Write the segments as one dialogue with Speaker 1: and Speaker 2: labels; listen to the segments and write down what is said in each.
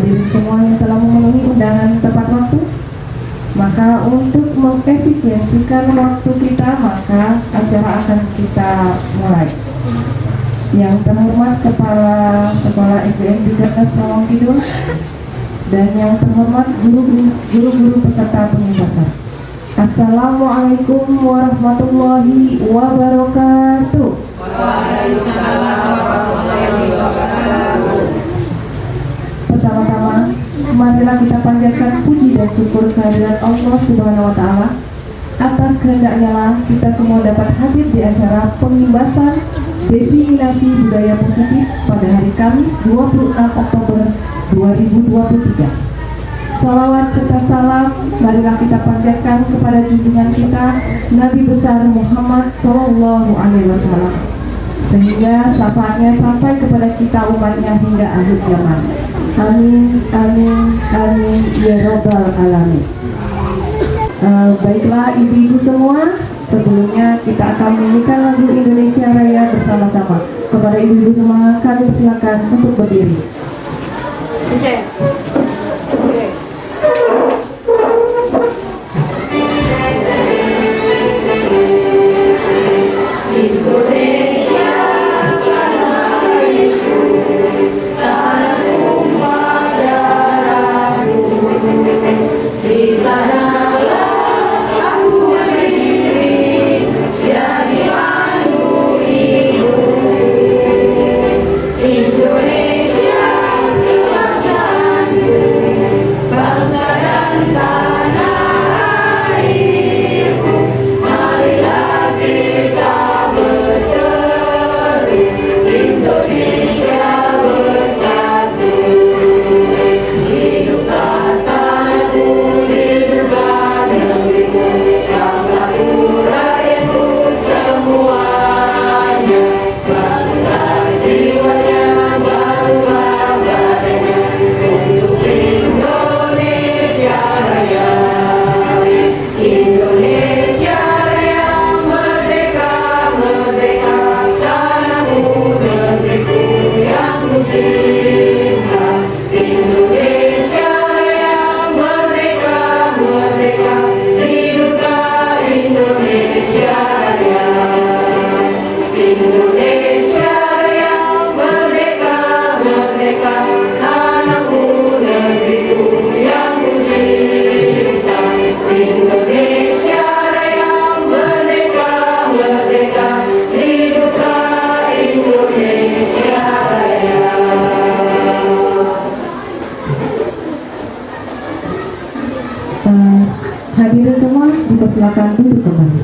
Speaker 1: hadirin semua yang telah memenuhi undangan tepat waktu. Maka untuk mengefisiensikan waktu kita, maka acara akan kita mulai. Yang terhormat Kepala Sekolah SDN 13 Lawang Kidul dan yang terhormat guru-guru peserta pengindasan. Assalamualaikum warahmatullahi wabarakatuh.
Speaker 2: Waalaikumsalam warahmatullahi wabarakatuh.
Speaker 1: Pertama-tama, marilah kita panjatkan puji dan syukur kehadirat Allah Subhanahu wa Ta'ala. Atas kehendaknya lah kita semua dapat hadir di acara pengimbasan diseminasi budaya positif pada hari Kamis 26 Oktober 2023. Salawat serta salam marilah kita panjatkan kepada junjungan kita Nabi besar Muhammad Sallallahu Alaihi Wasallam, sehingga syafaatnya sampai kepada kita umatnya hingga akhir zaman. Amin, amin, amin, ya robbal alamin. Baiklah ibu-ibu semua, sebelumnya kita akan menyanyikan lagu Indonesia Raya bersama-sama. Kepada ibu-ibu semua kami persilakan untuk berdiri. Hadirin semua dipersilakan duduk kembali.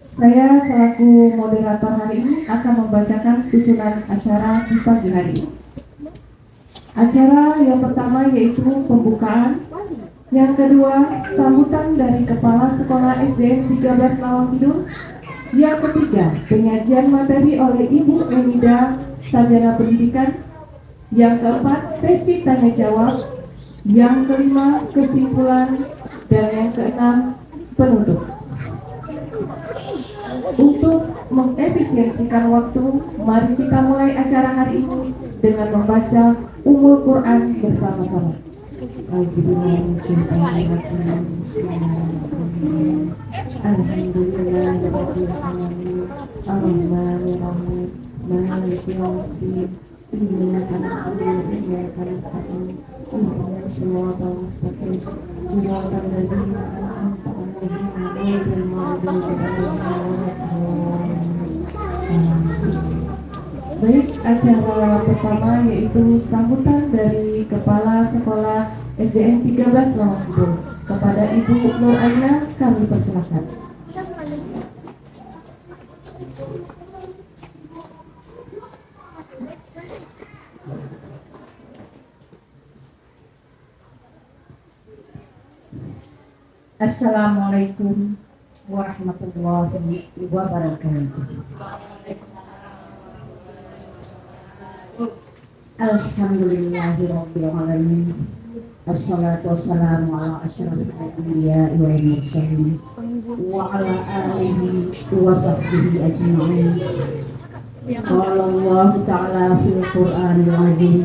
Speaker 1: Saya selaku moderator hari ini akan membacakan susunan acara di pagi hari ini. Acara yang pertama yaitu pembukaan, yang kedua sambutan dari Kepala Sekolah SDN 13 Lawang Kidul, yang ketiga penyajian materi oleh Ibu Emida Sarjana Pendidikan, yang keempat sesi tanya jawab, yang kelima kesimpulan, dan yang keenam penutup. Untuk mengefisiensikan waktu, mari kita mulai acara hari ini dengan membaca Ummul Quran bersama-sama. Baik, acara pertama yaitu sambutan dari Kepala Sekolah SDN 13 Lawang Kidul. Kepada Ibu Nur Aina kami persilakan.
Speaker 3: Assalamualaikum warahmatullahi wabarakatuh. Alhamdulillahirabbil alamin. Wassalatu wassalamu ala asyrafil anbiya'i wal mursalin wa ala alihi wa sahbihi ajma'in. Qala Allah Ta'ala fil Qur'anil Azim,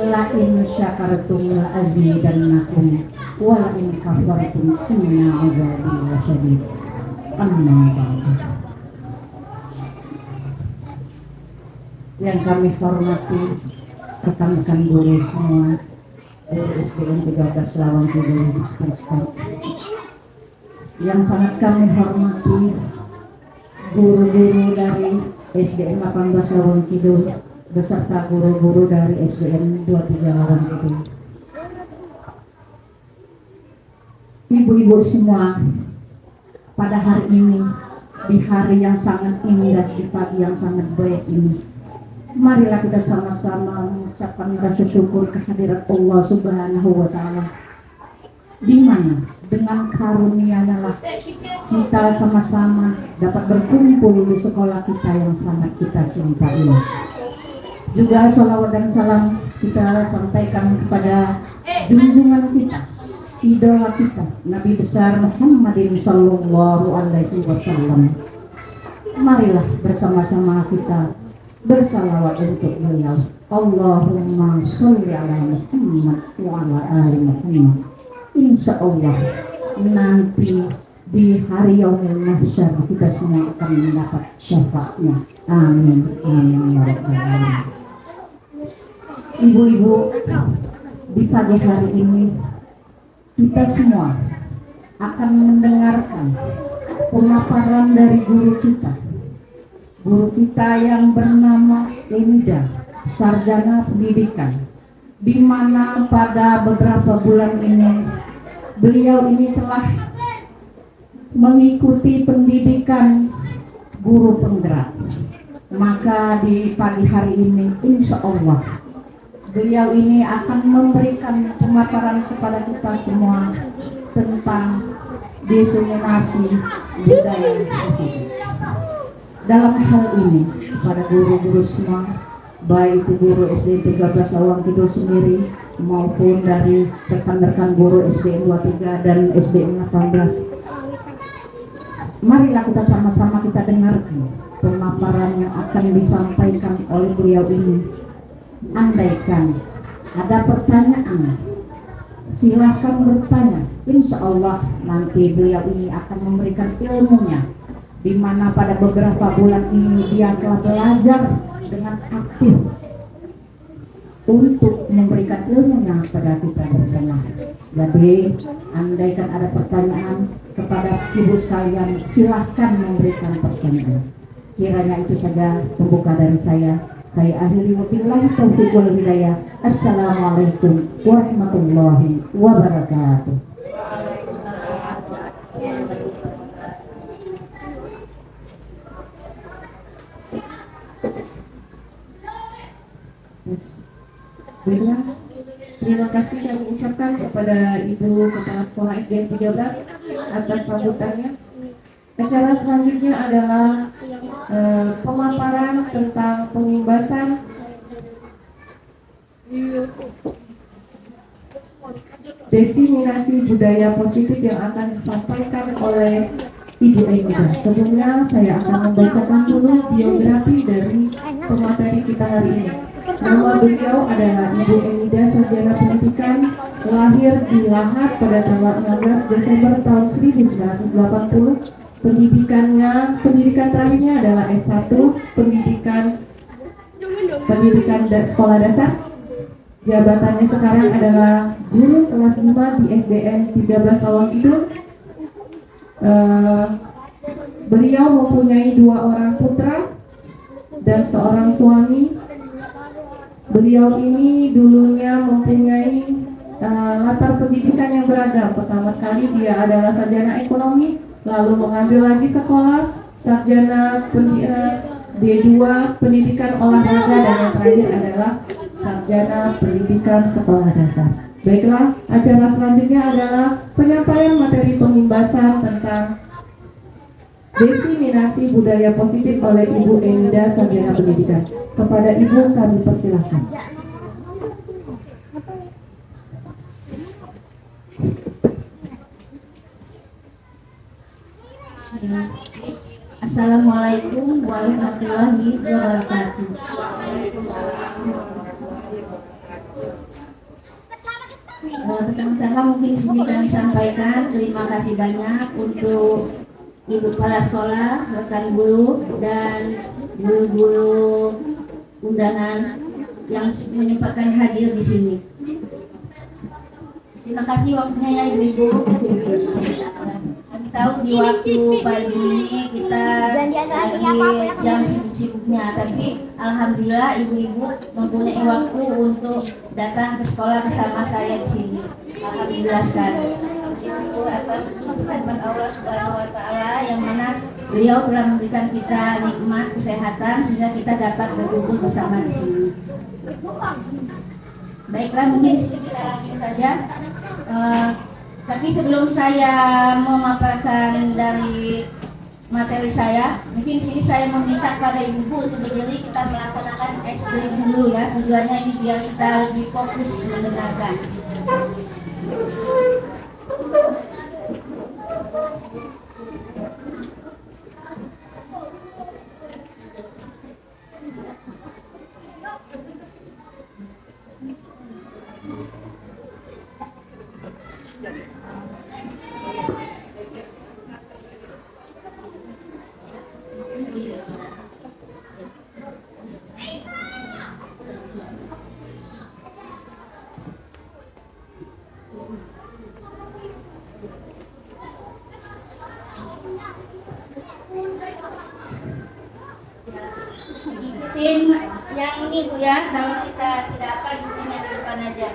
Speaker 3: la in syakartum la azidannakum wa la in kafartum inna azabi lasyadid. Amma ba'du. Yang kami hormati rekan-rekan guru semua, guru SDN 13 Lawang Kidul Distrikan. Yang sangat kami hormati guru-guru dari SDN 18 Lawang Kidul beserta guru-guru dari SDN 23 Lawang Kidul. Ibu-ibu semua, pada hari ini, di hari yang sangat indah, di pagi yang sangat baik ini, marilah kita sama-sama mengucapkan rasa syukur kehadirat Allah Subhanahu wa Ta'ala, di mana dengan karunia-Nya lah kita sama-sama dapat berkumpul di sekolah kita yang sangat kita cintai. Juga salawat dan salam kita sampaikan kepada junjungan kita, idola kita, Nabi besar Muhammadin sallallahu alaihi wasallam. Marilah bersama-sama kita bersalawat untuk beliau. Allahumma sholli ala Muhammad wa ala ali Muhammad. Insya Allah nanti di hari yaumil mahsyar kita semua akan mendapat syafaatnya. Amin amin ya rabbal alamin. Ibu-ibu, di pagi hari ini kita semua akan mendengarkan pemaparan dari guru kita yang bernama Emida, sarjana pendidikan, di mana pada beberapa bulan ini beliau ini telah mengikuti pendidikan guru penggerak. Maka di pagi hari ini insya Allah beliau ini akan memberikan pemaparan kepada kita semua tentang diseminasi budaya positif. Dalam hal ini pada guru-guru semua, baik itu guru SD 13 Lawang Kidul sendiri maupun dari rekan-rekan guru SD 23 dan SD 18, marilah kita sama-sama kita dengarkan pemaparan yang akan disampaikan oleh beliau ini. Andaikan ada pertanyaan, silahkan bertanya. Insya Allah nanti beliau ini akan memberikan ilmunya, di mana pada beberapa bulan ini dia telah belajar dengan aktif untuk memberikan ilmunya kepada kita bersama. Jadi andaikan ada pertanyaan kepada ibu sekalian, silahkan memberikan pertanyaan. Kiranya itu saja pembuka dari saya. Saya akhiri wabillahi taufiq wal hidayah. Assalamualaikum warahmatullahi wabarakatuh.
Speaker 1: Baiklah, terima kasih kami ucapkan kepada Ibu Kepala Sekolah SDN 13 atas sambutannya. Acara selanjutnya adalah pemaparan tentang pengimbasan diseminasi budaya positif yang akan disampaikan oleh Ibu Emida. Sebelumnya saya akan membacakan dulu biografi dari pemateri kita hari ini. Nama beliau adalah Ibu Emida, sarjana pendidikan, lahir di Lahat pada tanggal 16 Desember tahun 1980. Pendidikan terakhirnya adalah S1, pendidikan sekolah dasar. Jabatannya sekarang adalah guru kelas 5 di SDN 13 Lawang Kidul. Beliau mempunyai 2 orang putra dan seorang suami. Beliau ini dulunya mempunyai latar pendidikan yang beragam. Pertama sekali dia adalah sarjana ekonomi, lalu mengambil lagi sekolah sarjana D2 pendidikan olahraga, dan yang terakhir adalah sarjana pendidikan sekolah dasar. Baiklah, acara selanjutnya adalah penyampaian materi pengimbasan tentang diseminasi budaya positif oleh Ibu Emida, sarjana pendidikan. Kepada Ibu kami persilahkan.
Speaker 3: Assalamualaikum warahmatullahi wabarakatuh. Pertama-tama mungkin di sini kami sampaikan terima kasih banyak untuk ibu kepala sekolah, rekan guru, dan guru-guru undangan yang menyempatkan hadir di sini. Terima kasih waktunya ya ibu-ibu. Kami tahu di waktu pagi ini kita lagi jam sibuk-sibuknya, tapi alhamdulillah ibu-ibu mempunyai waktu untuk datang ke sekolah bersama saya di sini. Alhamdulillah sekali. Syukur atas rahmat Allah Subhanahu wa taala yang mana beliau telah memberikan kita nikmat kesehatan sehingga kita dapat berkumpul bersama di sini. Baiklah, mungkin sedikit langsung saja. Tapi sebelum saya memaparkan dari materi saya, mungkin sini saya meminta kepada ibu untuk berdiri, kita melaksanakan SD dulu ya. Tujuannya ini biar kita lebih fokus mendengarkan. Ikutin yang ini Bu ya, kalau kita tidak apa ikutin yang di depan aja.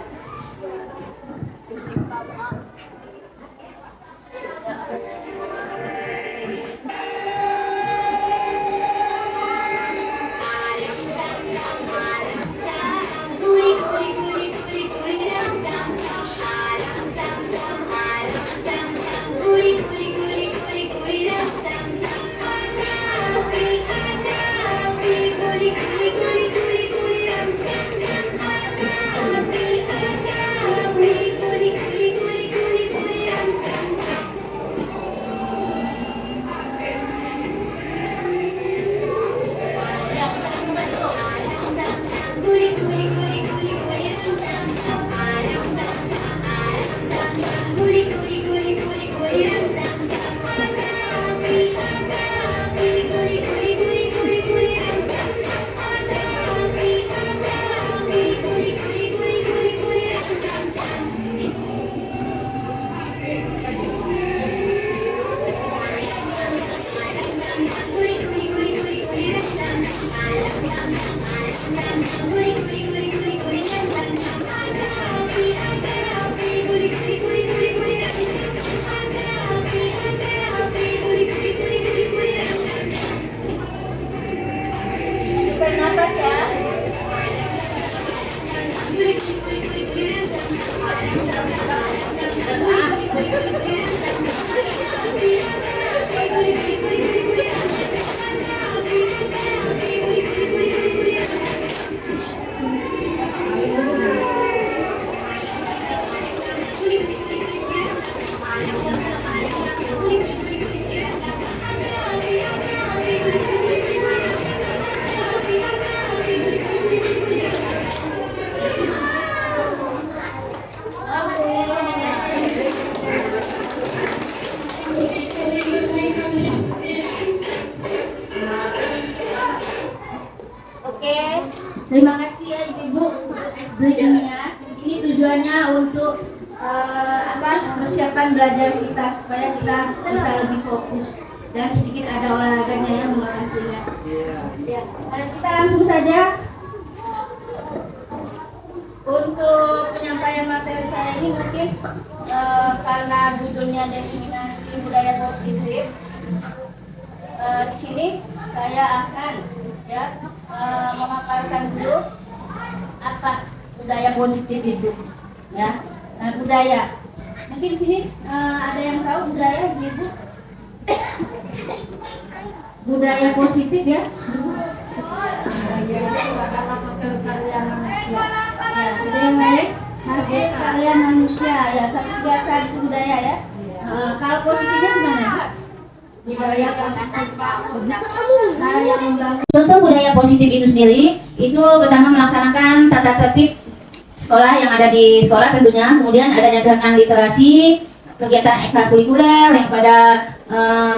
Speaker 3: Napas ya. Oke, terima kasih ya ibu-ibu briefingnya. Ini tujuannya untuk persiapan belajar kita supaya kita bisa lebih fokus dan sedikit ada olahraganya yang membantunya. Ya, kita langsung saja untuk penyampaian materi saya ini mungkin karena judulnya diseminasi budaya positif. Di sini saya akan memaparkan dulu apa budaya positif itu, ya. Nah, budaya. Mungkin di sini ada yang tahu budaya, Ibu? Budaya positif ya. Budaya baik hasil karya manusia ya, seperti biasa itu budaya ya. Kalau positifnya gimana, Pak?
Speaker 2: budaya positif Pak. Yang membangun
Speaker 4: Contoh budaya positif itu sendiri, itu pertama melaksanakan tata tertib sekolah yang ada di sekolah tentunya, kemudian adanya gerakan literasi, kegiatan ekstrakurikuler yang pada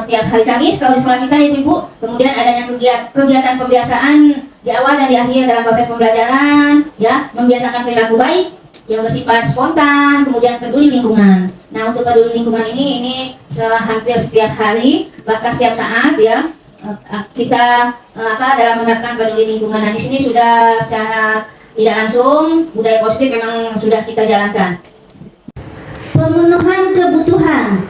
Speaker 4: tiap hari Kamis kalau di sekolah kita ibu-ibu, kemudian adanya kegiatan pembiasaan di awal dan di akhir dalam proses pembelajaran, ya, membiasakan perilaku baik yang bersifat spontan, kemudian peduli lingkungan. Nah, untuk peduli lingkungan ini hampir setiap hari, bahkan setiap saat, ya, kita dalam menerapkan peduli lingkungan. Nah, di sini sudah secara tidak langsung budaya positif memang sudah kita jalankan. Pemenuhan kebutuhan.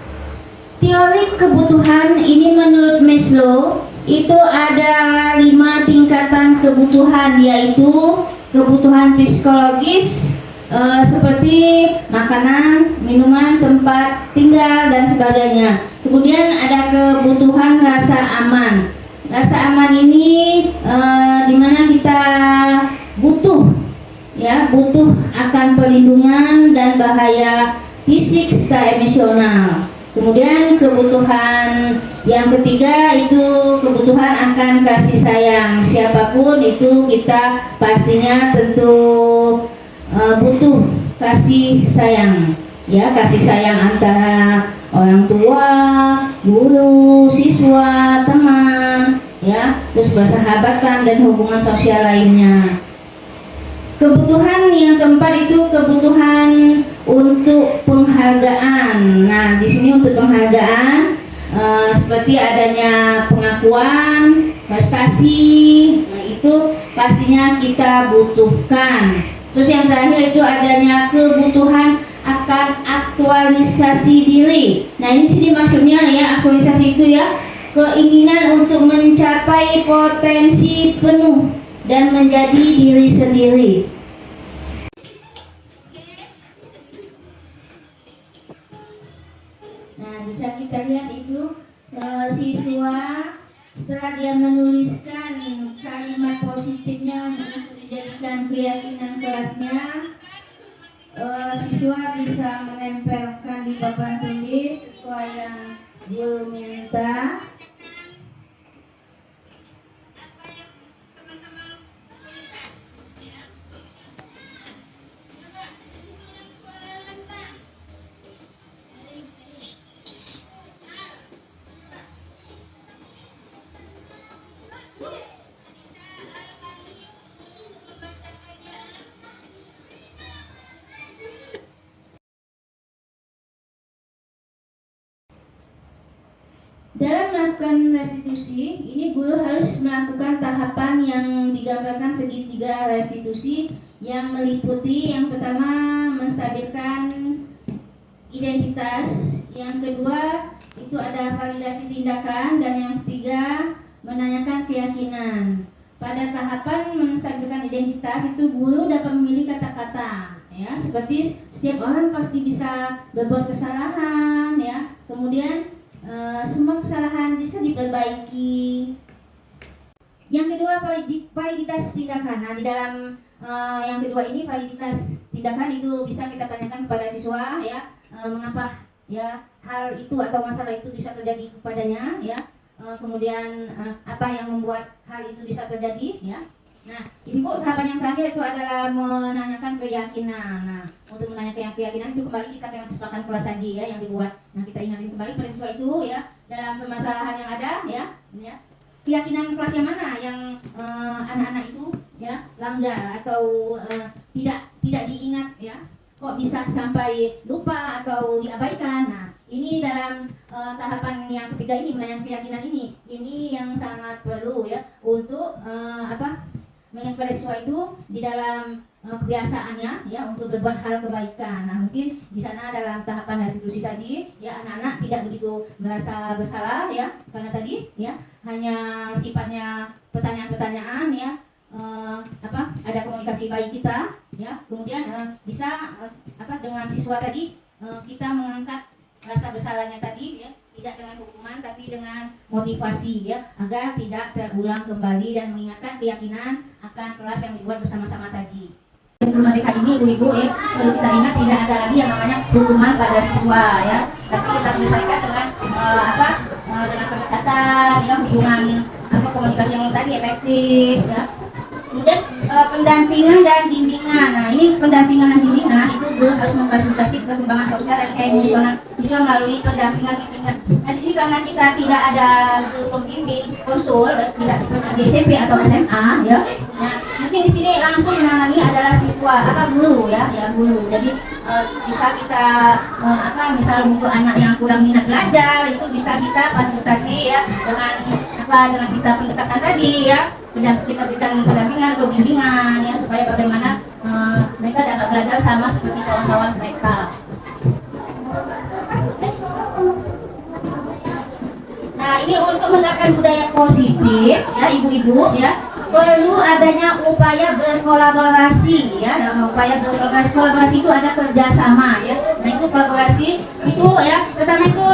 Speaker 4: Teori kebutuhan ini menurut Maslow itu ada 5 tingkatan kebutuhan, yaitu kebutuhan psikologis seperti makanan, minuman, tempat tinggal dan sebagainya. Kemudian ada kebutuhan rasa aman. Rasa aman ini dimana kita butuh akan perlindungan dan bahaya fisik serta emosional. Kemudian kebutuhan yang ketiga itu kebutuhan akan kasih sayang. Siapapun itu kita pastinya tentu butuh kasih sayang, ya, kasih sayang antara orang tua, guru, siswa, teman, ya, terus persahabatan dan hubungan sosial lainnya. Kebutuhan yang keempat itu kebutuhan untuk penghargaan. Nah, di sini untuk penghargaan seperti adanya pengakuan, prestasi, nah itu pastinya kita butuhkan. Terus yang terakhir itu adanya kebutuhan akan aktualisasi diri. Nah, ini sini maksudnya ya, aktualisasi itu ya keinginan untuk mencapai potensi penuh dan menjadi diri sendiri. Nah, bisa kita lihat itu siswa setelah dia menuliskan kalimat positifnya untuk dijadikan keyakinan kelasnya, siswa bisa menempelkan di papan tulis sesuai yang guru minta. Dalam melakukan restitusi, ini guru harus melakukan tahapan yang digambarkan segitiga restitusi yang meliputi yang pertama menstabilkan identitas, yang kedua itu ada validasi tindakan, dan yang ketiga menanyakan keyakinan. Pada tahapan menstabilkan identitas itu guru dapat memilih kata-kata, ya, seperti setiap orang pasti bisa berbuat kesalahan, ya. Kemudian semua kesalahan bisa diperbaiki. Yang kedua validitas tindakan. Nah, di dalam yang kedua ini validitas tindakan itu bisa kita tanyakan kepada siswa, ya, mengapa ya hal itu atau masalah itu bisa terjadi kepadanya, ya. Kemudian apa yang membuat hal itu bisa terjadi, ya. Nah, ibu tahapan yang terakhir itu adalah menanyakan keyakinan. Nah, untuk menanyakan keyakinan itu kembali kita ke kesepakatan kelas tadi, ya, yang dibuat. Nah, kita ingatin kembali pada siswa itu, ya, dalam permasalahan yang ada, ya, keyakinan kelas yang mana yang anak-anak itu, ya, langgar atau tidak diingat, ya, kok bisa sampai lupa atau diabaikan. Nah, ini dalam tahapan yang ketiga ini, menanyakan keyakinan ini yang sangat perlu, ya, untuk menyampaikan siswa itu di dalam kebiasaannya, ya, untuk berbuat hal kebaikan. Nah, mungkin di sana dalam tahapan restitusi tadi, ya, anak-anak tidak begitu merasa bersalah, ya, karena tadi, ya, hanya sifatnya pertanyaan-pertanyaan, ya, ada komunikasi baik kita, ya, kemudian bisa dengan siswa tadi kita mengangkat rasa bersalahnya tadi, ya, tidak dengan hukuman tapi dengan motivasi, ya, agar tidak terulang kembali dan mengingatkan keyakinan akan kelas yang dibuat bersama-sama tadi. Mereka ini ibu-ibu, ya, perlu kita ingat tidak ada lagi yang namanya hukuman pada siswa, ya. tapi kita selesaikan dengan dengan pendekatan, ya, hubungan komunikasi yang tadi efektif, ya. Kemudian pendampingan dan bimbingan. Nah, ini pendampingan dan bimbingan itu guru harus memfasilitasi perkembangan sosial dan emosional siswa melalui pendampingan bimbingan. Nah, di sini karena kita tidak ada guru pembimbing konsul, tidak seperti di SMP atau SMA, ya. Nah, mungkin di sini langsung menangani adalah siswa, guru, ya, guru. Jadi bisa kita misal untuk anak yang kurang minat belajar itu bisa kita fasilitasi, ya, dengan kita pendekatan tadi, ya. Kita berikan pendampingan atau bimbingan, ya, supaya bagaimana mereka dapat belajar sama seperti kawan-kawan mereka. Nah, ini untuk menerapkan budaya positif, ya, ibu-ibu, ya, perlu adanya upaya berkolaborasi, ya. Dalam upaya berkolaborasi itu ada kerjasama, ya. Nah, itu kolaborasi itu, ya, pertama itu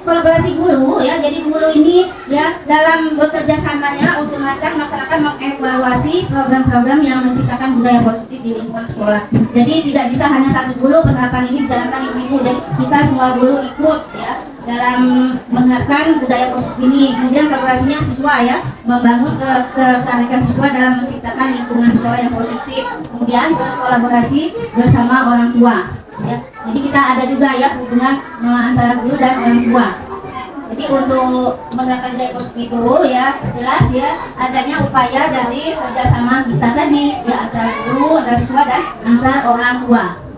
Speaker 4: kolaborasi guru, ya. Jadi guru ini, ya, dalam bekerja samanya untuk melaksanakan mengevaluasi program-program yang menciptakan budaya positif di lingkungan sekolah. Jadi tidak bisa hanya satu guru penerapan ini dijalankan ibu-ibu, dan kita semua guru ikut, ya, dalam menerapkan budaya positif ini. Kemudian kolaborasinya siswa, ya, membangun ketertarikan siswa dalam menciptakan lingkungan sekolah yang positif. Kemudian berkolaborasi bersama orang tua, ya. Jadi kita ada juga, ya, hubungan antara guru dan orang tua. Jadi untuk menerapkan budaya positif itu, ya, jelas, ya, adanya upaya dari kerjasama kita tadi, ya, antara guru, antara siswa, dan antara orang tua.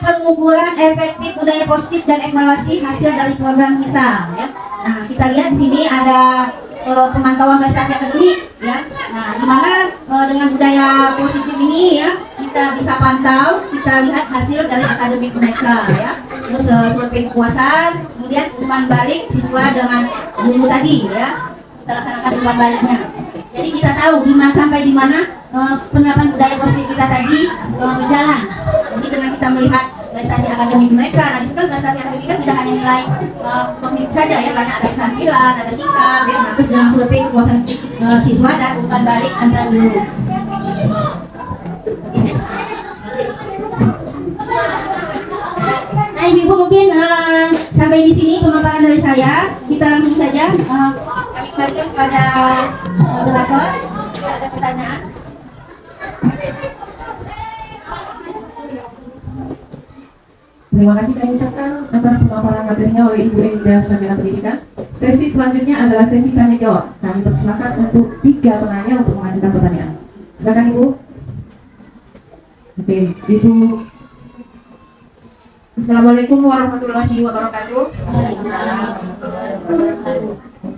Speaker 4: Pengukuran efektif budaya positif dan evaluasi hasil dari program kita, ya. Nah, kita lihat di sini ada pemantauan prestasi akademik, ya. Nah, di mana dengan budaya positif ini, ya, kita bisa pantau, kita lihat hasil dari akademik mereka, ya. Terus survei kepuasan, kemudian umpan balik siswa dengan guru tadi, ya. Kita laksanakan umpan baliknya. Jadi kita tahu sampai di mana penerapan budaya positif kita tadi berjalan. Jadi dengan kita melihat prestasi akademik mereka, nah disitu kan prestasi akademik kan tidak hanya nilai kognitif saja, ya, karena ada keterampilan, ada sikap, ya. Terus dalam survei kepuasan siswa dan umpan balik antar guru. Nah, ibu mungkin sampai di sini pemaparan dari saya. Kita langsung saja kami kembalikan kepada moderator. Ada pertanyaan?
Speaker 1: Terima kasih kami ucapkan atas pemaparan materinya oleh Ibu Enida Sarjana Pendidikan. Sesi selanjutnya adalah sesi tanya jawab. Kami persilakan untuk 3 penanya untuk mengajukan pertanyaan. Silakan Ibu. Oke, Ibu.
Speaker 5: Assalamualaikum warahmatullahi wabarakatuh.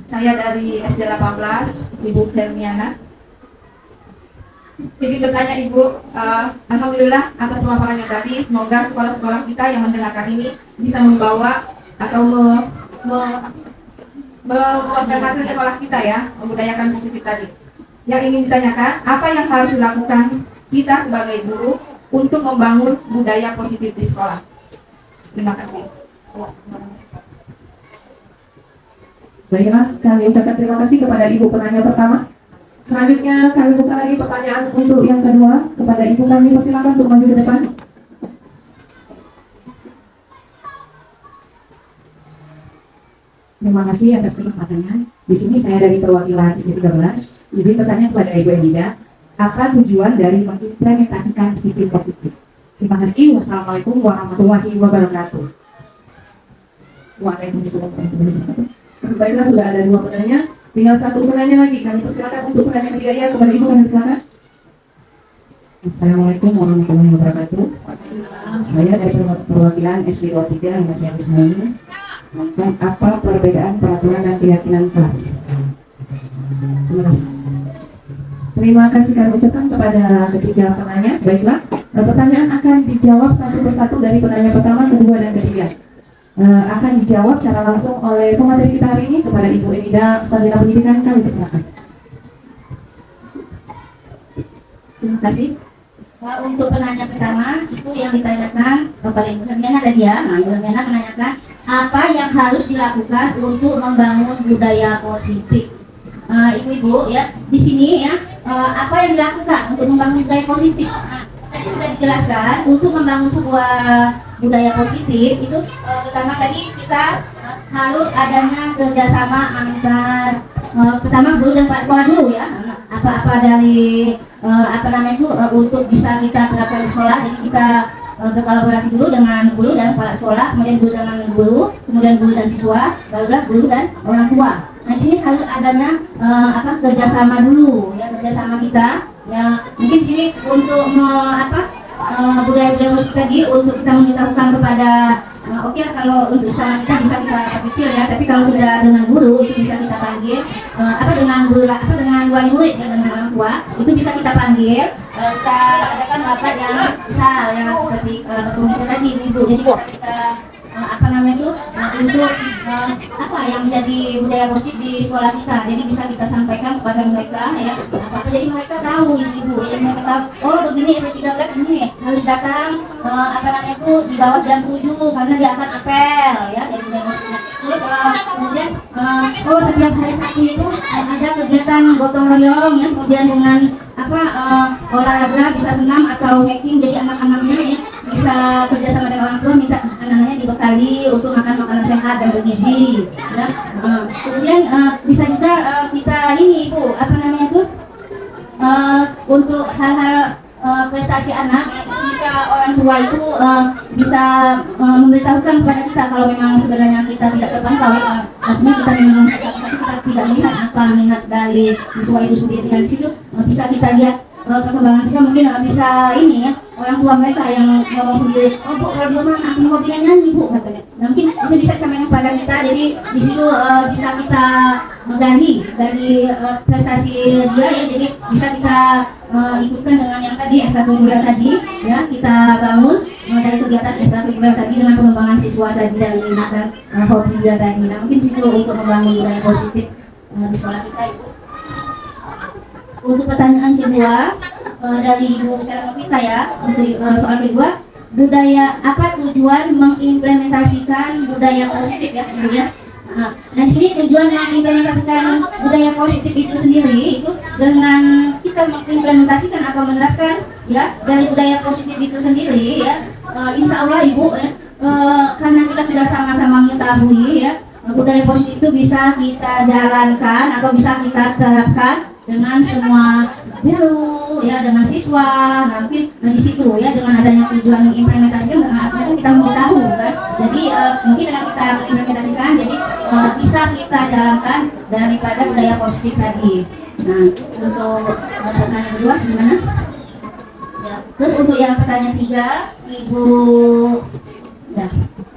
Speaker 5: Saya dari SD 18, Ibu Hermiana. Jadi bertanya Ibu, alhamdulillah atas pemaparan yang tadi. Semoga sekolah-sekolah kita yang mendengarkan ini bisa membawa atau membuatkan hasil sekolah kita, ya, membudayakan positif tadi. Yang ingin ditanyakan, apa yang harus dilakukan kita sebagai guru untuk membangun budaya positif di sekolah? Terima kasih.
Speaker 1: Baiklah, kami ucapkan terima kasih kepada Ibu penanya pertama. Selanjutnya kami buka lagi pertanyaan untuk yang kedua kepada Ibu. Kami persilakan untuk maju ke depan. Terima kasih atas kesempatannya. Di sini saya dari perwakilan SD 13. Izin bertanya kepada Ibu Enida, apa tujuan dari mengimplementasikan disiplin positif? Terima kasih. Wassalamualaikum warahmatullahi wabarakatuh. Waalaikumsalam warahmatullahi wabarakatuh. Baiklah, sudah ada 2 penanya. Tinggal 1 penanya lagi. Kami persilakan untuk penanya ketiga, ya, kepada Ibu. Kami persilakan. Assalamualaikum warahmatullahi wabarakatuh. Saya dari perwakilan SD 23 masih harus ini. Tentang apa perbedaan peraturan dan keyakinan kelas? Terima kasih. Terima kasih kami ucapkan kepada ketiga penanya. Baiklah, pertanyaan akan dijawab satu persatu dari penanya pertama, kedua, dan ketiga. Akan dijawab secara langsung oleh pemateri kita hari ini kepada Ibu Enida Sarjana Pendidikan. Kami persilakan.
Speaker 4: Terima kasih. Untuk penanya pertama itu yang ditanyakan kepada Ibu Hermiana tadi, ya. Nah, Ibu Hermiana menanyakan apa yang harus dilakukan untuk membangun budaya positif. Ibu-ibu, ya, di sini, ya, apa yang dilakukan untuk membangun budaya positif? Nah, tadi tadi sudah dijelaskan untuk membangun sebuah budaya positif itu pertama tadi kita harus adanya kerjasama antar pertama guru dan kepala sekolah dulu ya, apa-apa dari untuk bisa kita terapkan di sekolah. Jadi kita berkolaborasi dulu dengan guru dan kepala sekolah, kemudian guru dengan guru, kemudian guru dan siswa, barulah guru dan orang tua. Nah, di sini harus adanya kerjasama dulu ya, kerjasama kita ya. Mungkin di sini untuk budaya-budaya musik tadi untuk kita memberitahukan kepada oke, kalau untuk sama kita bisa kita kecil ya, tapi kalau sudah dengan guru itu bisa kita panggil dengan guru dengan wali murid ya, dengan orang tua itu bisa kita panggil, kita adakan rapat yang besar ya seperti komite tadi ibu. Jadi bisa kita untuk yang menjadi budaya positif di sekolah kita. Jadi bisa kita sampaikan kepada mereka ya, jadi mereka tahu ibu, jadi mereka tahu oh begini SMP 13 begini harus datang di bawah jam 7 karena dia akan apel ya, jadi budaya positif. Terus kemudian setiap hari Sabtu itu ada kegiatan gotong royong ya, kemudian dengan olahraga bisa senam atau hiking, jadi anak-anaknya ya bisa kerjasama dengan orang tua, minta anak-anaknya dibekali untuk makan makanan sehat dan bergizi ya. Kemudian bisa juga kita ini ibu untuk hal-hal prestasi anak itu bisa orang tua itu bisa memberitahukan kepada kita kalau memang sebenarnya kita tidak terpantau artinya kita memang kita tidak melihat apa minat dari siswa itu sendiri, dan di situ bisa kita lihat perkembangan siswa. Mungkin bisa ini ya, orang tua mereka yang ngomong sendiri, oh bu kalau dia mah nanti hobinya nyanyi bu katanya. Nah, mungkin itu bisa disampaikan kepada kita, jadi di situ bisa kita menggali dari prestasi dia ya, jadi bisa kita ikutkan dengan yang tadi ekstrakurikuler tadi ya, kita bangun dari kegiatan ekstrakurikuler tadi dengan pengembangan siswa tadi dari minat dan hobi dia tadi. Nah, mungkin situ untuk membangun budaya positif di sekolah kita ibu. Untuk pertanyaan kedua dari Ibu Sarah Novita ya, untuk soal kedua, budaya apa tujuan mengimplementasikan budaya positif ya Ibu ya. Nah, di sini tujuan mengimplementasikan budaya positif itu sendiri itu dengan kita mengimplementasikan atau menerapkan ya dari budaya positif itu sendiri ya, insya Allah Ibu ya, karena kita sudah sama-sama mengetahui ya budaya positif itu bisa kita jalankan atau bisa kita terapkan dengan semua guru ya, dengan siswa. Nah, mungkin di situ ya, dengan adanya tujuan mengimplementasikan artinya kita mengetahui kan, jadi mungkin dengan kita mengimplementasikan jadi bisa kita jalankan daripada budaya positif tadi. Nah, untuk pertanyaan kedua gimana ya, terus untuk yang pertanyaan 3 Ibu ya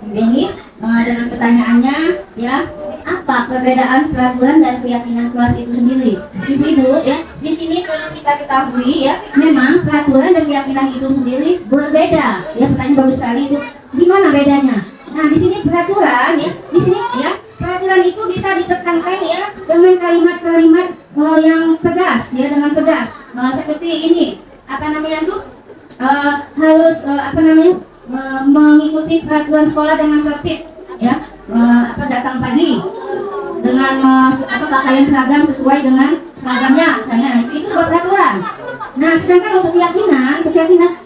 Speaker 4: Beni dengan pertanyaannya ya, apa perbedaan peraturan dan keyakinan kelas itu sendiri? Ibu-ibu ya, di sini perlu kita ketahui ya, memang peraturan dan keyakinan itu sendiri berbeda. Ya, pertanyaan bagus sekali itu. Gimana bedanya? Nah, di sini peraturan ya, di sini ya, peraturan itu bisa ditekankan ya dengan kalimat-kalimat yang tegas ya, dengan tegas. Seperti ini, harus mengikuti peraturan sekolah dengan tertib ya, datang pagi dengan pakaian seragam sesuai dengan seragamnya misalnya, itu sebuah peraturan. Nah, sedangkan untuk keyakinan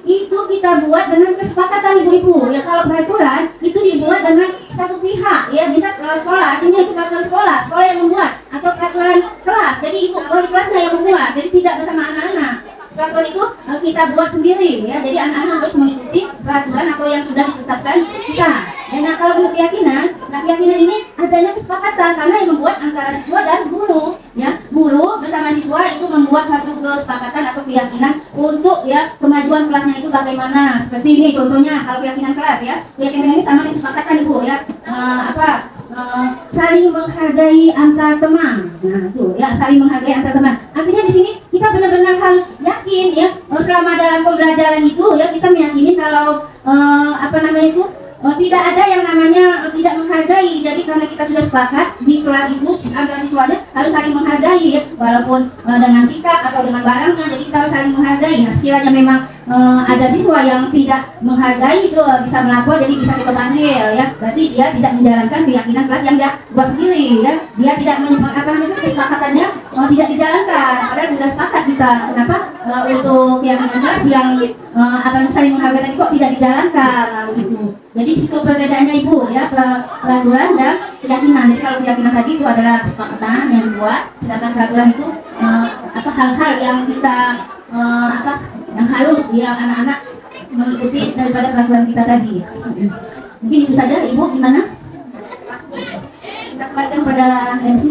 Speaker 4: itu kita buat dengan kesepakatan ibu-ibu ya. Kalau peraturan itu dibuat dengan satu pihak ya, bisa sekolah, artinya itu peraturan sekolah yang membuat, atau peraturan kelas, jadi ibu wali kelasnya yang membuat, jadi tidak bersama anak-anak. Peraturan itu kita buat sendiri ya, jadi anak-anak harus mengikuti peraturan atau yang sudah ditetapkan kita. Nah, kalau untuk keyakinan ini adanya kesepakatan karena yang membuat antara siswa dan guru ya, guru bersama siswa itu membuat satu kesepakatan atau keyakinan untuk ya kemajuan kelasnya itu bagaimana. Seperti ini contohnya kalau keyakinan kelas ya, keyakinan ini sama dengan kesepakatan ibu ya, saling menghargai antar teman. Nah, itu ya, saling menghargai antar teman. Artinya di sini kita benar-benar harus yakin ya, selama dalam pembelajaran itu ya kita meyakini kalau tidak ada yang namanya tidak menghargai. Jadi karena kita sudah sepakat di kelas itu antara siswanya harus saling menghargai ya, walaupun dengan sikap atau dengan barangnya, jadi kita harus saling menghargai. Nah, sekiranya memang ada siswa yang tidak menghargai itu bisa melapor, jadi bisa kita panggil ya, berarti dia tidak menjalankan keyakinan kelas yang dia buat sendiri ya, dia tidak kesepakatannya tidak dijalankan dijalankan. Padahal sudah sepakat kita. Kenapa untuk yang kelas yang saling menghargai tadi kok tidak dijalankan? Nah, begitu. Jadi di situ perbedaannya Ibu ya, keraguan dan keyakinan. Jadi kalau keyakinan tadi itu adalah kesepakatan yang dibuat, sedangkan keraguan itu hal-hal yang kita yang harus ya anak-anak mengikuti daripada peraturan kita tadi. Mungkin itu saja. Ibu gimana? Kita kembalikan pada MC.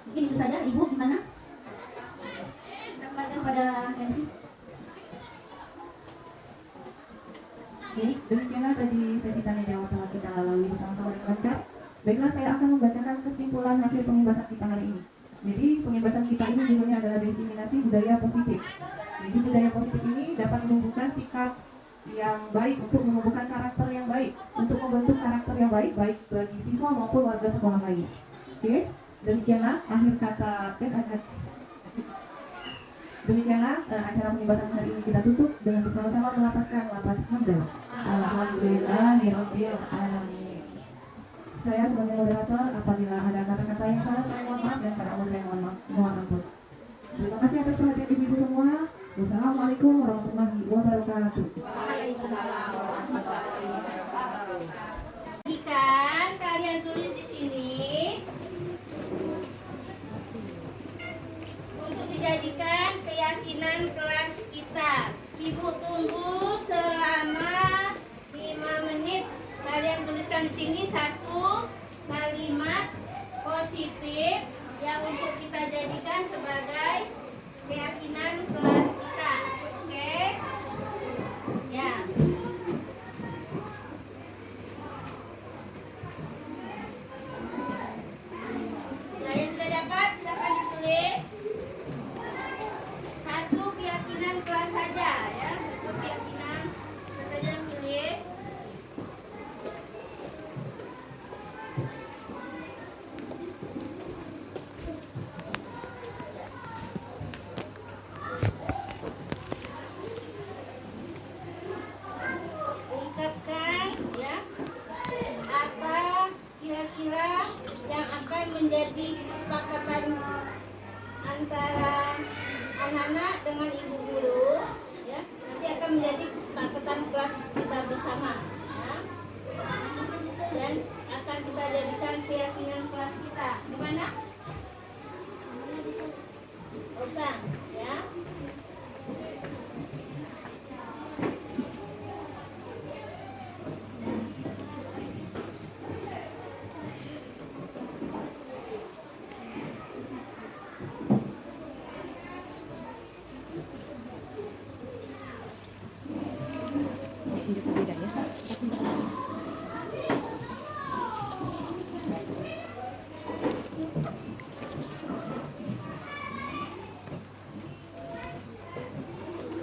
Speaker 4: Mungkin itu saja. Ibu gimana? Kita kembalikan pada MC.
Speaker 1: Oke, demikianlah tadi sesi tanya jawab telah kita lalui bersama-sama dengan lancar. Baiklah, saya akan membacakan kesimpulan hasil pengimbasan kita hari ini. Jadi pengimbasan kita ini judulnya adalah diseminasi budaya positif. Jadi budaya positif ini dapat menumbuhkan sikap yang baik untuk menumbuhkan karakter yang baik, untuk membentuk karakter yang baik baik bagi siswa maupun warga sekolah lain. Oke, demikianlah akhir kata. Demikianlah acara pengimbasan hari ini kita tutup dengan bersama-sama melapaskan lapas hamdalah. Alhamdulillahirabbil alamin. Saya sebagai moderator, apabila ada kata-kata yang salah saya mohon maaf dan pada Allah saya mohon ampun. Terima kasih atas perhatian ibu-ibu semua. Wassalamualaikum warahmatullahi wabarakatuh.
Speaker 4: Ikan kalian tulis di sini untuk dijadikan keyakinan kelas kita. Ibu tunggu selama 5 menit. Kalian tuliskan di sini satu kalimat positif yang untuk kita jadikan sebagai keyakinan kelas kita. Oke? Ya. Nah, yang sudah dapat silakan ditulis. Satu keyakinan kelas saja ya. Satu keyakinan saja tulis. Ungkapkan ya apa kira-kira yang akan menjadi kesepakatan antara anak-anak dengan ibu guru ya, nanti akan menjadi kesepakatan kelas kita bersama ya. Dan akan kita jadikan keyakinan kelas kita di mana? Usah ya.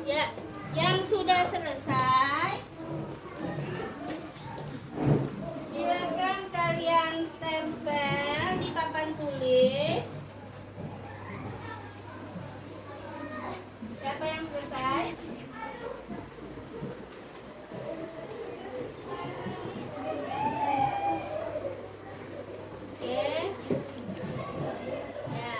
Speaker 4: Ya, yang sudah selesai, silakan kalian tempel di papan tulis. Siapa yang selesai? Oke. Ya.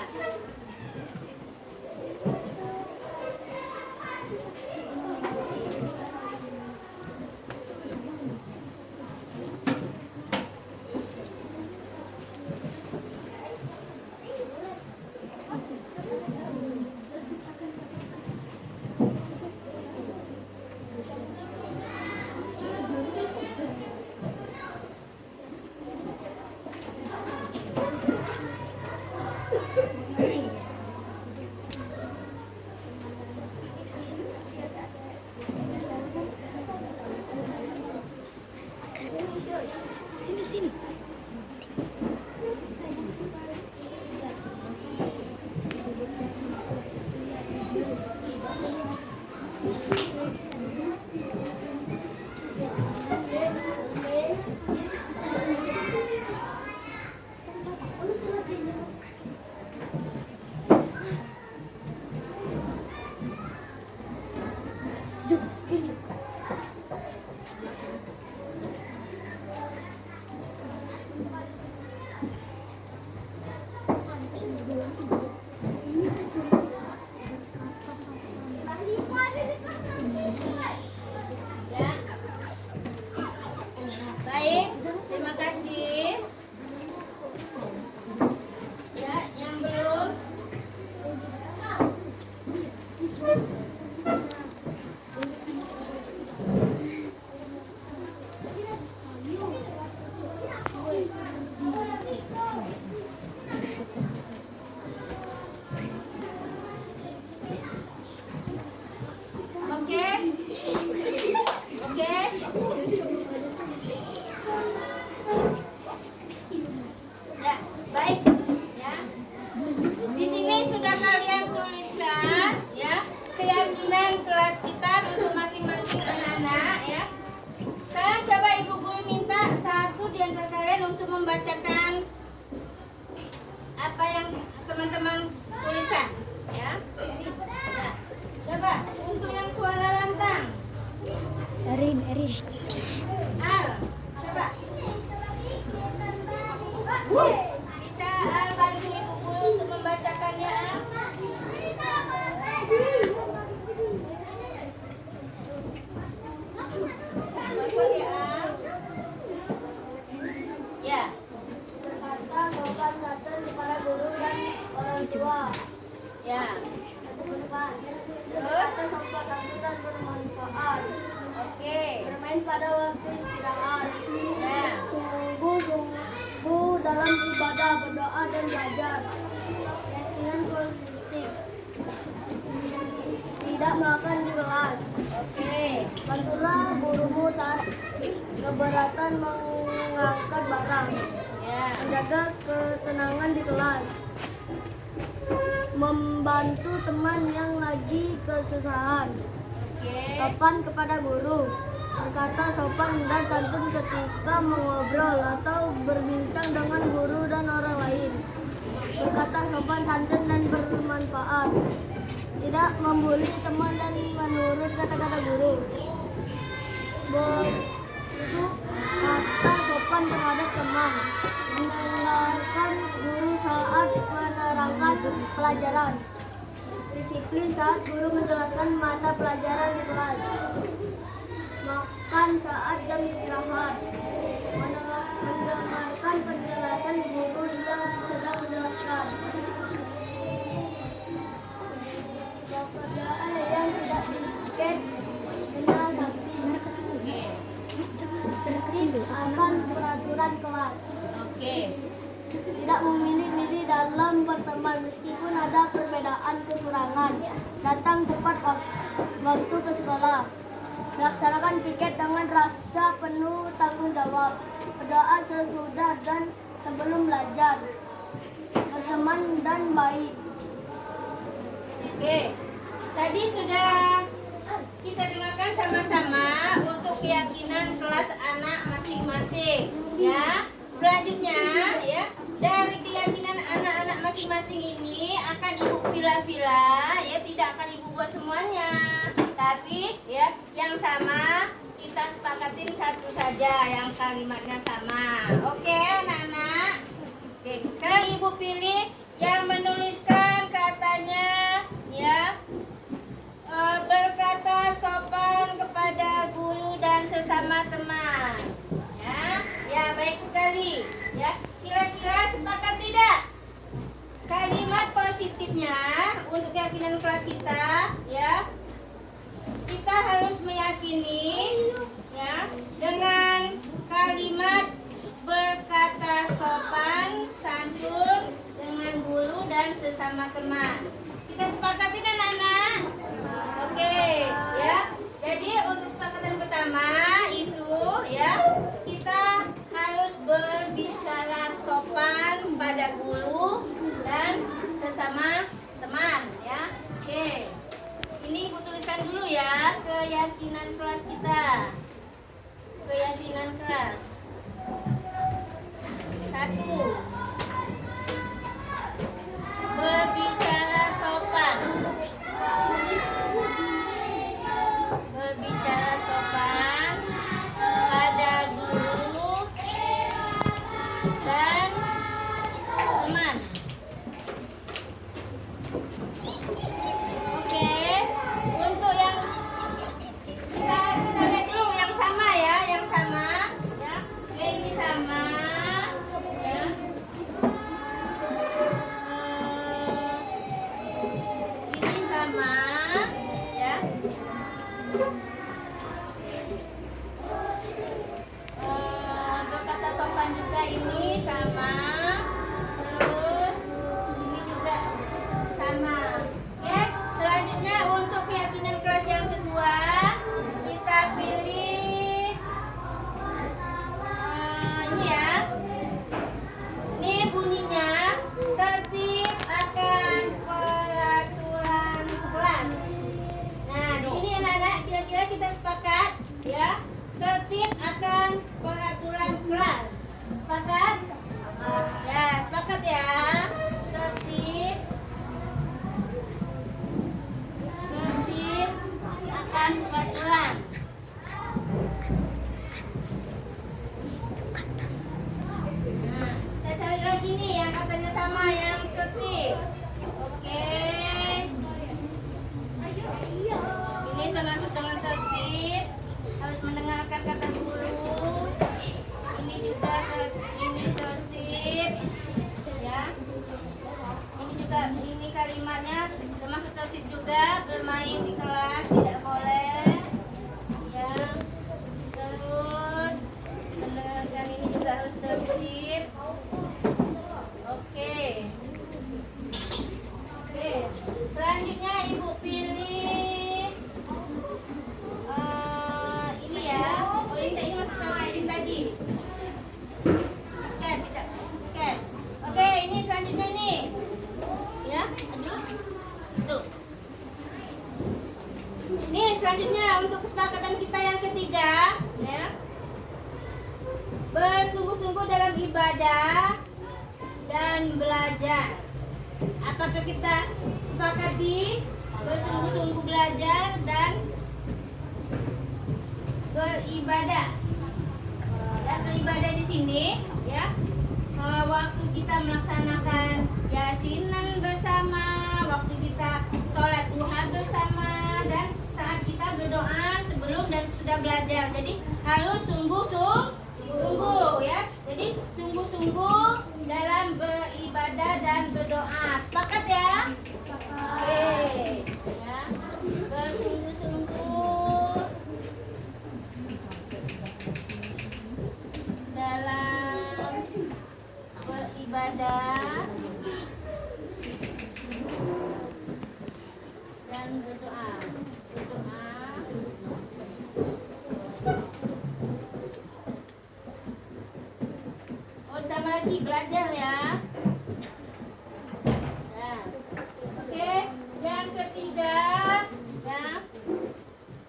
Speaker 4: kalian tuliskan ya keyakinan kelas kita untuk masing-masing anak-anak ya. Sekarang coba Ibu Guru minta satu di antara kalian untuk membacakan apa yang teman-teman tuliskan ya. Nah, coba untuk yang suara lantang.
Speaker 2: Erin.
Speaker 4: Al, coba. Bisa Al bantu Ibu Guru untuk membacakannya Al? Betul ya Al? Ya.
Speaker 2: Berkata sopan santun kepada guru dan orang tua.
Speaker 4: Ya.
Speaker 2: Terus sopan santun dan bermanfaat.
Speaker 4: Oke.
Speaker 2: Bermain pada waktu istirahat.
Speaker 4: Ya.
Speaker 2: Sungguh dalam ibadah, berdoa dan belajar. Keyakinan positif. Tidak makan di kelas.
Speaker 4: Oke.
Speaker 2: Bantulah gurumu saat keberatan mengangkat barang.
Speaker 4: Ya.
Speaker 2: Menjaga ketenangan di kelas. Membantu teman yang lagi kesusahan.
Speaker 4: Oke.
Speaker 2: Sopan kepada guru. Berkata sopan dan santun ketika mengobrol atau berbincang dengan guru dan orang lain. Berkata sopan santun dan bermanfaat. Tidak membuli teman dan menurut kata-kata guru. Berkata sopan terhadap teman. Mendengarkan guru saat menerangkan pelajaran. Disiplin saat guru menjelaskan mata pelajaran sekelas. Makan saat jam istirahat. Mendengarkan penjelasan guru yang sedang menjelaskan. Pekerjaan yang tidak diikat kena sanksi. Tertib akan peraturan kelas.
Speaker 4: Oke.
Speaker 2: Tidak memilih-milih dalam berteman meskipun ada perbedaan kekurangan. Datang tepat waktu ke sekolah. Melaksanakan piket dengan rasa penuh tanggung jawab. Berdoa sesudah dan sebelum belajar. Berteman dan baik.
Speaker 4: Oke. Tadi sudah kita dengarkan sama-sama untuk keyakinan kelas anak masing-masing ya. Selanjutnya ya, dari keyakinan anak-anak masing-masing ini akan Ibu pilah-pilah ya, tidak akan Ibu buat semuanya. Tapi ya, yang sama kita sepakatin satu saja yang kalimatnya sama. Oke, anak-anak. Oke, sekarang Ibu pilih yang menuliskan katanya ya. Berkata sopan kepada guru dan sesama teman. Ya, baik sekali. Ya, kira-kira sepakat tidak? Kalimat positifnya untuk keyakinan kelas kita, ya. Kita harus meyakini, ya, dengan kalimat berkata sopan, santun dengan guru dan sesama teman. Kita sepakati anak-anak? Oke, ya. Jadi untuk kesepakatan pertama itu ya, kita harus berbicara sopan pada guru dan sesama teman ya. Oke. Ini Ibu tuliskan dulu ya keyakinan kelas kita. Keyakinan kelas. 1. Berbicara sopan. Berbicara sopan pada guru dan teman. Oke, untuk yang kita lihat dulu yang sama ya, yang sama ya. Oke, ini sama ya. juga ini kalimatnya termasuk tertib juga, bermain di kelas tidak boleh. Ya. Terus mendengarkan ini juga harus tertib. Oke. Oke. Selanjutnya Ibu pilih ini ya. Oh ini masuk ke tadi. Oke, tidak. Oke. Oke, ini selanjutnya nih. Ya, aduh. Ini selanjutnya untuk kesepakatan kita yang ketiga, ya. Bersungguh-sungguh dalam ibadah dan belajar. Apakah kita sepakati bersungguh-sungguh belajar dan beribadah? Dan beribadah di sini, ya. Waktu kita melaksanakan yasinan bersama, waktu kita sholat duha bersama, dan saat kita berdoa sebelum dan sudah belajar. Jadi harus sungguh-sungguh ya. Jadi sungguh-sungguh dalam beribadah dan berdoa. Sepakat ya? Oke. Ya. Bersungguh-sungguh dalam beribadah dan berdoa. Oh, ditambah lagi belajar ya. Nah, oke, yang ketiga, ya.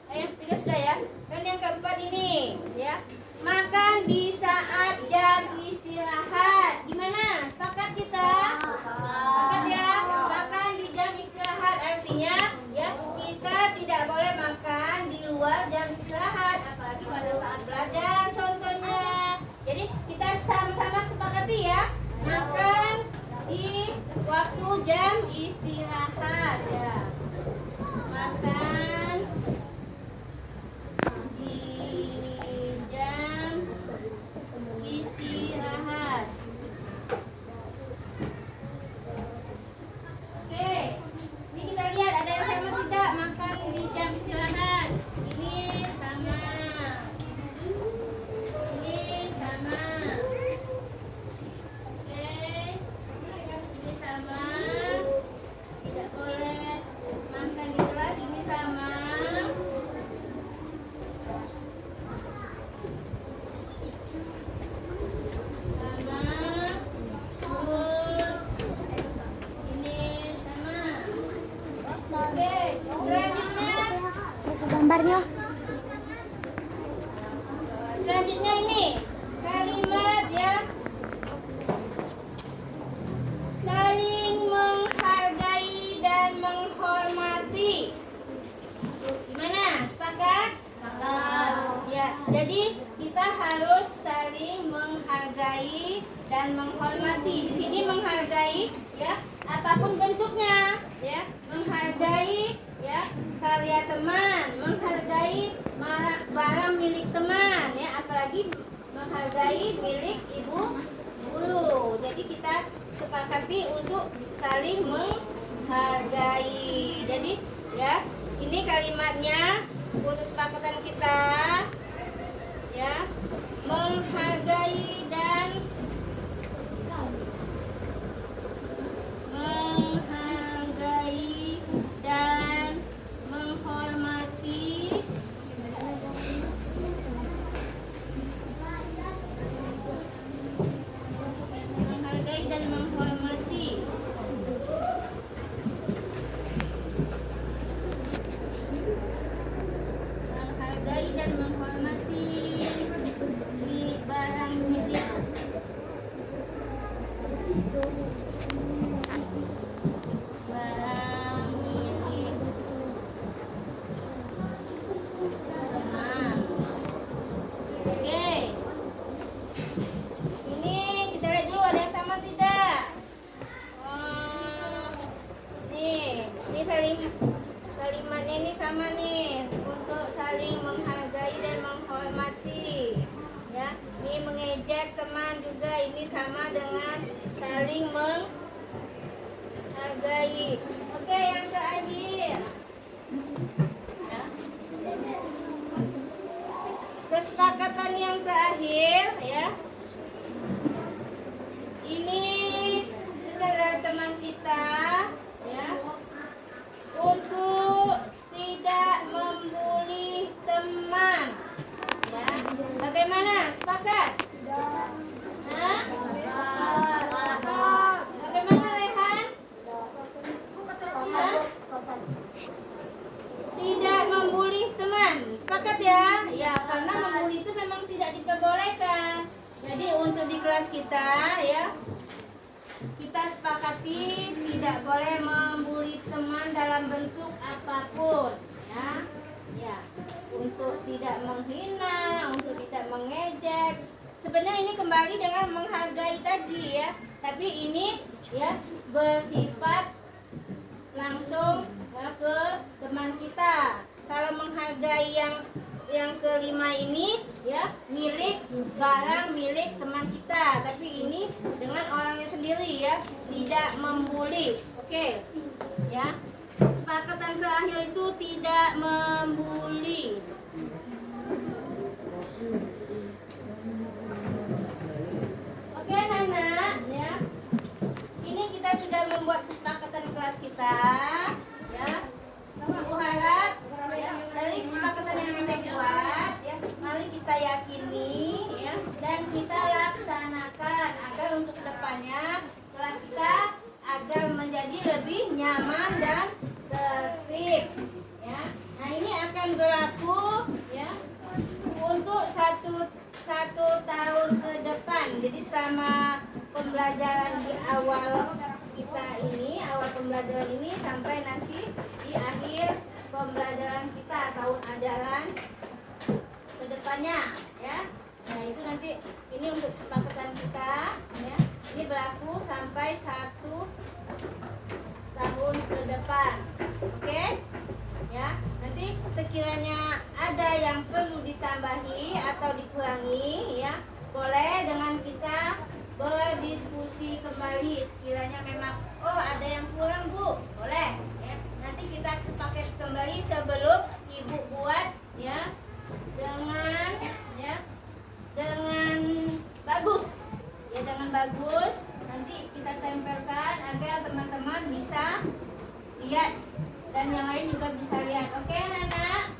Speaker 4: Yang ketiga sudah ya. Dan yang keempat ini, ya. Makan di saat jam istirahat. Gimana? Sepakat kita? Sepakat ya? Makan di jam istirahat artinya ya kita tidak boleh makan di luar jam istirahat, apalagi pada saat belajar contohnya. Jadi kita sama-sama sepakati ya, makan di waktu jam istirahat ya. Makan di jam istirahat. Oke, ini kita lihat ada yang sama tidak makan di jam istirahat. Ini sama. Ini sama. Oke, ini sama. Tidak boleh makan di kelas. Ini sama. Terus ini sama. Oke, selanjutnya
Speaker 2: Gambarnya.
Speaker 4: selanjutnya ini kalimat ya, saling menghargai dan menghormati. Gimana? Sepakat? Sepakat. Ya, jadi kita harus saling menghargai dan menghormati. Di sini menghargai ya, apapun bentuknya, ya, menghargai ya karya teman, menghargai barang milik teman, ya, apalagi menghargai milik ibu guru. Jadi kita sepakati untuk saling menghargai. Jadi ya, ini kalimatnya untuk sepakatan kita ya, menghargai dan menghormati di barang milik teman. Oke, ini kita lihat dulu ada yang sama tidak. Ini saling kalimatnya ini sama nih, untuk saling menghargai dan menghormati ya. Ini mengejek teman juga ini sama dengan saling menghargai menghargai. Oke, yang terakhir. Ya. Kesepakatan yang terakhir ya. Ini adalah teman kita ya. Untuk tidak membuli teman. Ya. Bagaimana? Sepakat? Hah? Bagaimana Rehan? Hah? Tidak membuli teman. Sepakat ya? Ya, karena membuli itu memang tidak diperbolehkan. Jadi untuk di kelas kita ya, kita sepakati tidak boleh membuli teman dalam bentuk apapun ya. Ya, untuk tidak menghina, untuk tidak mengejek. Sebenarnya ini kembali dengan menghargai tadi ya, tapi ini ya bersifat langsung ya, ke teman kita. Kalau menghargai yang kelima ini ya milik barang milik teman kita, tapi ini dengan orangnya sendiri ya, tidak membuli. Oke ya, kesepakatan terakhir itu tidak membuli. Oke anak ya, ini kita sudah membuat kesepakatan kelas kita ya. Aku harap ya, dari kesepakatan yang kita buat ya, mari kita yakini ya, dan kita laksanakan agar untuk kedepannya kelas kita agar menjadi lebih nyaman dan tertib ya. Nah ini akan berlaku ya untuk satu tahun ke depan. Jadi selama pembelajaran di awal kita ini, awal pembelajaran ini sampai nanti di akhir pembelajaran kita tahun ajaran ke depannya ya. Nah itu nanti ini untuk kesepakatan kita ya. Ini berlaku sampai 1 tahun ke depan. Oke? Ya. Nanti sekiranya ada yang perlu ditambahi atau dikurangi ya, boleh dengan kita berdiskusi kembali. Sekiranya memang ada yang kurang Bu, boleh ya. Nanti kita sepakat kembali sebelum Ibu buat ya dengan bagus ya, dengan bagus nanti kita tempelkan agar teman-teman bisa lihat dan yang lain juga bisa lihat. Oke Nana?